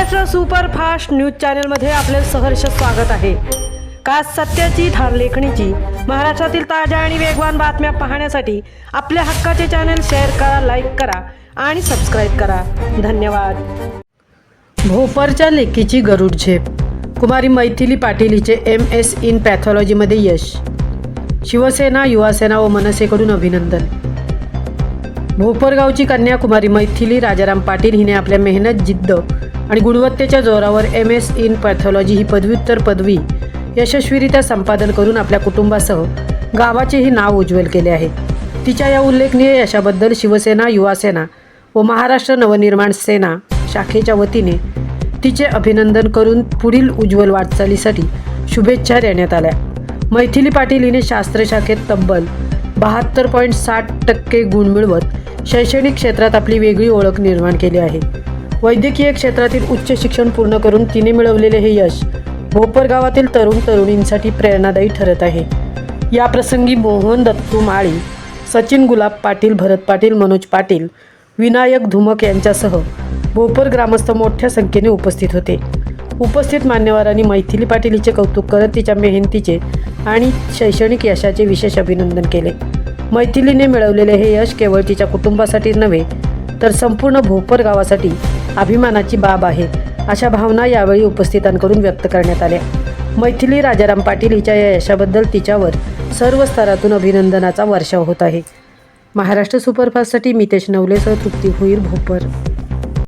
Maharashtra superfast news चॅनलमध्ये आपले सहर्ष स्वागत आहे। का सत्याची धार लेखणीची महाराष्ट्रातील ताज्या आणि वेगवान बातम्या पाहण्यासाठी आपल्या हक्काचे चॅनल शेअर करा, लाईक करा आणि सबस्क्राईब करा। धन्यवाद। भोपरच्या लेकीची गरुड झेप, कुमारी मैथिली पाटील हिचे MS इन पॅथॉलॉजीमध्ये यश। शिवसेना, युवासेना व मनसेकडून अभिनंदन। भोपरगावची कन्या कुमारी मैथिली राजाराम पाटील हिने आपल्या मेहनत, जिद्द आणि गुणवत्तेच्या जोरावर MS इन पॅथॉलॉजी ही पदव्युत्तर पदवी यशस्वीरित्या संपादन करून आपल्या कुटुंबासह गावाचेही नाव उज्ज्वल केले आहे। तिच्या या उल्लेखनीय यशाबद्दल शिवसेना, युवासेना व महाराष्ट्र नवनिर्माण सेना शाखेच्या वतीने तिचे अभिनंदन करून पुढील उज्ज्वल वाटचालीसाठी शुभेच्छा देण्यात आल्या। मैथिली पाटील हिने शास्त्र शाखेत तब्बल 72.60% गुण मिळवत शैक्षणिक क्षेत्रात आपली वेगळी ओळख निर्माण केली आहे। वैद्यकीय क्षेत्रातील उच्च शिक्षण पूर्ण करून तिने मिळवलेले हे यश भोपर गावातील तरुण तरुणींसाठी प्रेरणादायी ठरत आहे। या प्रसंगी मोहन दत्तू माळी, सचिन गुलाब पाटील, भरत पाटील, मनोज पाटील, विनायक धुमक यांच्यासह भोपर ग्रामस्थ मोठ्या संख्येने उपस्थित होते। उपस्थित मान्यवरांनी मैथिली पाटील हिचे कौतुक करत तिच्या मेहनतीचे आणि शैक्षणिक यशाचे विशेष अभिनंदन केले। मैथिलीने मिळवलेले हे यश केवळ तिच्या कुटुंबासाठी नव्हे तर संपूर्ण भोपर गावासाठी अभिमानाची बाब आहे, अशा भावना यावेळी उपस्थितांकडून व्यक्त करण्यात आल्या। मैथिली राजाराम पाटील हिच्या या यशाबद्दल तिच्यावर सर्व स्तरातून अभिनंदनाचा वर्षाव होत आहे। महाराष्ट्र सुपरफास्टसाठी मितेश नवलेसह तृप्ती भोईर, भोपर।